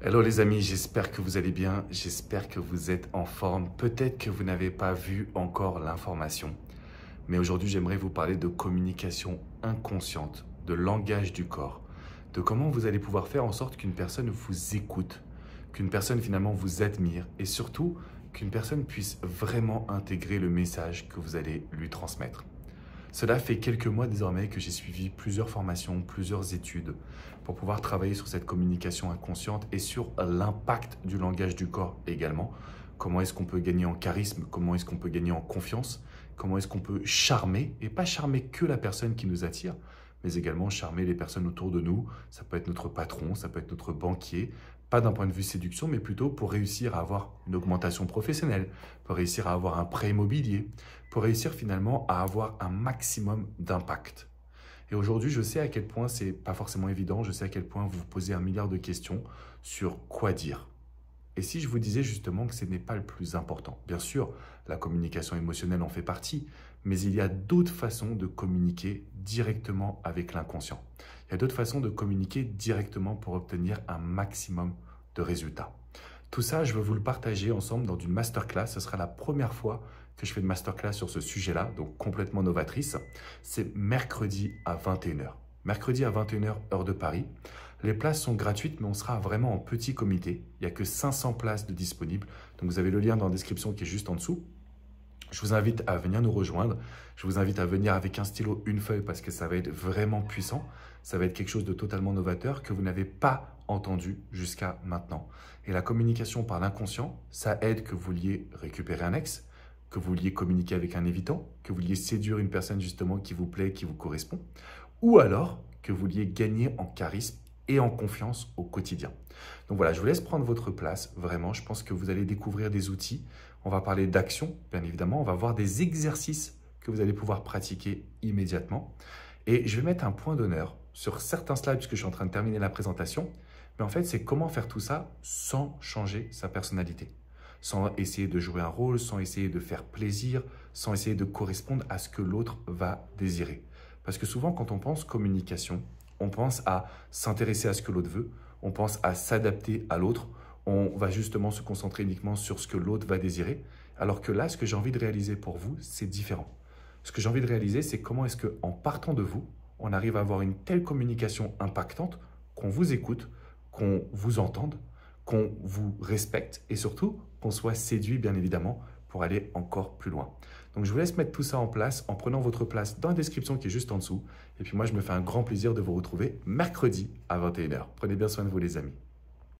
Hello les amis, j'espère que vous allez bien, j'espère que vous êtes en forme. Peut-être que vous n'avez pas vu encore l'information, mais aujourd'hui j'aimerais vous parler de communication inconsciente, de langage du corps, de comment vous allez pouvoir faire en sorte qu'une personne vous écoute, qu'une personne finalement vous admire et surtout qu'une personne puisse vraiment intégrer le message que vous allez lui transmettre. Cela fait quelques mois désormais que j'ai suivi plusieurs formations, plusieurs études pour pouvoir travailler sur cette communication inconsciente et sur l'impact du langage du corps également. Comment est-ce qu'on peut gagner en charisme, comment est-ce qu'on peut gagner en confiance, comment est-ce qu'on peut charmer, et pas charmer que la personne qui nous attire, mais également charmer les personnes autour de nous. Ça peut être notre patron, ça peut être notre banquier, pas d'un point de vue séduction, mais plutôt pour réussir à avoir une augmentation professionnelle, pour réussir à avoir un prêt immobilier, pour réussir finalement à avoir un maximum d'impact. Et aujourd'hui, je sais à quel point c'est pas forcément évident, je sais à quel point vous vous posez un milliard de questions sur quoi dire. Et si je vous disais justement que ce n'est pas le plus important? Bien sûr, la communication émotionnelle en fait partie, mais il y a d'autres façons de communiquer directement avec l'inconscient. Il y a d'autres façons de communiquer directement pour obtenir un maximum de résultats. Tout ça, je veux vous le partager ensemble dans une masterclass. Ce sera la première fois que je fais une masterclass sur ce sujet-là, donc complètement novatrice. C'est mercredi à 21h. Mercredi à 21h, heure de Paris. Les places sont gratuites, mais on sera vraiment en petit comité. Il n'y a que 500 places de disponibles. Donc, vous avez le lien dans la description qui est juste en dessous. Je vous invite à venir nous rejoindre. Je vous invite à venir avec un stylo, une feuille, parce que ça va être vraiment puissant. Ça va être quelque chose de totalement novateur que vous n'avez pas entendu jusqu'à maintenant. Et la communication par l'inconscient, ça aide que vous vouliez récupérer un ex, que vous vouliez communiquer avec un évitant, que vous vouliez séduire une personne justement qui vous plaît, qui vous correspond, ou alors que vous vouliez gagner en charisme et en confiance au quotidien. Donc voilà, je vous laisse prendre votre place. Vraiment, je pense que vous allez découvrir des outils. On va parler d'action, bien évidemment. On va voir des exercices que vous allez pouvoir pratiquer immédiatement. Et je vais mettre un point d'honneur sur certains slides puisque je suis en train de terminer la présentation. Mais en fait, c'est comment faire tout ça sans changer sa personnalité, sans essayer de jouer un rôle, sans essayer de faire plaisir, sans essayer de correspondre à ce que l'autre va désirer. Parce que souvent, quand on pense communication, on pense à s'intéresser à ce que l'autre veut, on pense à s'adapter à l'autre, on va justement se concentrer uniquement sur ce que l'autre va désirer, alors que là, ce que j'ai envie de réaliser pour vous, c'est différent. Ce que j'ai envie de réaliser, c'est comment est-ce qu'en partant de vous, on arrive à avoir une telle communication impactante qu'on vous écoute, qu'on vous entende, qu'on vous respecte et surtout qu'on soit séduit, bien évidemment, pour aller encore plus loin. Donc, je vous laisse mettre tout ça en place en prenant votre place dans la description qui est juste en dessous. Et puis moi, je me fais un grand plaisir de vous retrouver mercredi à 21h. Prenez bien soin de vous, les amis.